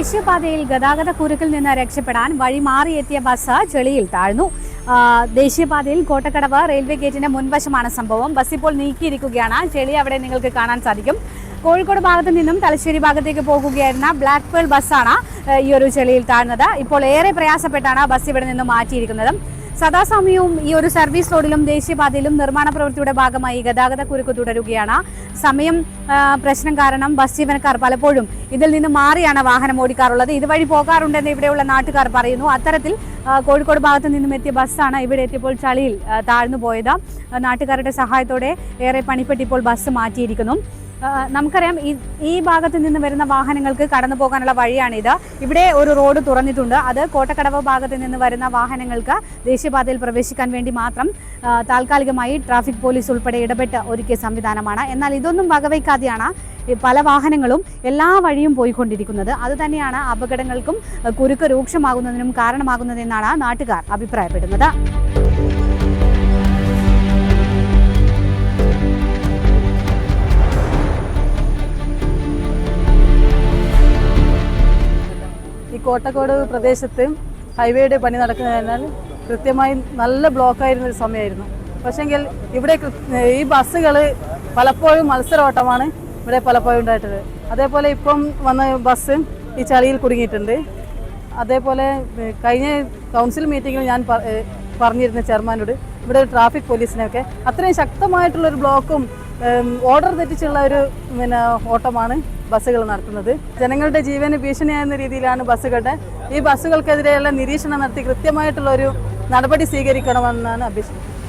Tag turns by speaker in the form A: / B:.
A: ദേശീയപാതയിൽ ഗതാഗത കുരുക്കിൽ നിന്ന് രക്ഷപ്പെടാൻ വഴി മാറിയെത്തിയ ബസ് ചെളിയിൽ താഴ്ന്നു. ദേശീയപാതയിൽ കോട്ടക്കടവ് റെയിൽവേ ഗേറ്റിന്റെ മുൻവശമാണ് സംഭവം. ബസ് ഇപ്പോൾ നീക്കിയിരിക്കുകയാണ്. ചെളി അവിടെ നിങ്ങൾക്ക് കാണാൻ സാധിക്കും. കോഴിക്കോട് ഭാഗത്ത് നിന്നും തലശ്ശേരി ഭാഗത്തേക്ക് പോകുകയായിരുന്ന ബ്ലാക്ക് പേൾ ബസ്സാണ് ഈ ഒരു ചെളിയിൽ താഴ്ന്നത്. ഇപ്പോൾ ഏറെ പ്രയാസപ്പെട്ടാണ് ബസ് ഇവിടെ നിന്ന് മാറ്റിയിരിക്കുന്നത്. സദാസമയവും ഈ ഒരു സർവീസ് റോഡിലും ദേശീയപാതയിലും നിർമ്മാണ പ്രവൃത്തിയുടെ ഭാഗമായി ഗതാഗത കുരുക്ക് തുടരുകയാണ്. സമയം പ്രശ്നം കാരണം ബസ് ജീവനക്കാർ പലപ്പോഴും ഇതിൽ നിന്ന് മാറിയാണ് വാഹനം ഓടിക്കാറുള്ളത്. ഇതുവഴി പോകാറുണ്ടെന്ന് ഇവിടെയുള്ള നാട്ടുകാർ പറയുന്നു. അത്തരത്തിൽ കോഴിക്കോട് ഭാഗത്ത് നിന്നും എത്തിയ ബസ്സാണ് ഇവിടെ എത്തിയപ്പോൾ ചളിയിൽ താഴ്ന്നു പോയത്. നാട്ടുകാരുടെ സഹായത്തോടെ ഏറെ പണിപ്പെട്ട് ഇപ്പോൾ ബസ് മാറ്റിയിരിക്കുന്നു. നമുക്കറിയാം ഈ ഭാഗത്ത് നിന്ന് വരുന്ന വാഹനങ്ങൾക്ക് കടന്നു പോകാനുള്ള വഴിയാണിത്. ഇവിടെ ഒരു റോഡ് തുറന്നിട്ടുണ്ട്. അത് കോട്ടക്കടവ് ഭാഗത്ത് നിന്ന് വരുന്ന വാഹനങ്ങൾക്ക് ദേശീയപാതയിൽ പ്രവേശിക്കാൻ വേണ്ടി മാത്രം താൽക്കാലികമായി ട്രാഫിക് പോലീസ് ഉൾപ്പെടെ ഇടപെട്ട് ഒരുക്കിയ സംവിധാനമാണ്. എന്നാൽ ഇതൊന്നും വകവയ്ക്കാതെയാണ് പല വാഹനങ്ങളും എല്ലാ വഴിയും പോയിക്കൊണ്ടിരിക്കുന്നത്. അതുതന്നെയാണ് അപകടങ്ങൾക്കും കുരുക്ക് രൂക്ഷമാകുന്നതിനും കാരണമാകുന്നതെന്നാണ് നാട്ടുകാർ അഭിപ്രായപ്പെടുന്നത്.
B: ഈ കോട്ടക്കോട് പ്രദേശത്ത് ഹൈവേയുടെ പണി നടക്കുന്നതിനാൽ കൃത്യമായി നല്ല ബ്ലോക്കായിരുന്നൊരു സമയമായിരുന്നു. പക്ഷെങ്കിൽ ഇവിടെ ഈ ബസ്സുകൾ പലപ്പോഴും മത്സരോട്ടമാണ് ഇവിടെ പലപ്പോഴും ഉണ്ടായിട്ടുള്ളത്. അതേപോലെ ഇപ്പം വന്ന ബസ് ഈ ചളിയിൽ കുടുങ്ങിയിട്ടുണ്ട്. അതേപോലെ കഴിഞ്ഞ കൗൺസിൽ മീറ്റിങ്ങിൽ ഞാൻ പറഞ്ഞിരുന്ന ചെയർമാനോട് ഇവിടെ ട്രാഫിക് പോലീസിനെയൊക്കെ അത്രയും ശക്തമായിട്ടുള്ളൊരു ബ്ലോക്കും ഓർഡർ തെറ്റിച്ചുള്ള ഒരു ഓട്ടമാണ് ബസ്സുകൾ നടത്തുന്നത്. ജനങ്ങളുടെ ജീവന് ഭീഷണിയാകുന്ന രീതിയിലാണ് ബസ്സുകളുടെ ഈ ബസ്സുകൾക്കെതിരെയുള്ള നിരീക്ഷണം നടത്തി കൃത്യമായിട്ടുള്ളൊരു നടപടി സ്വീകരിക്കണമെന്നാണ് അഭ്യർത്ഥിക്കുന്നത്.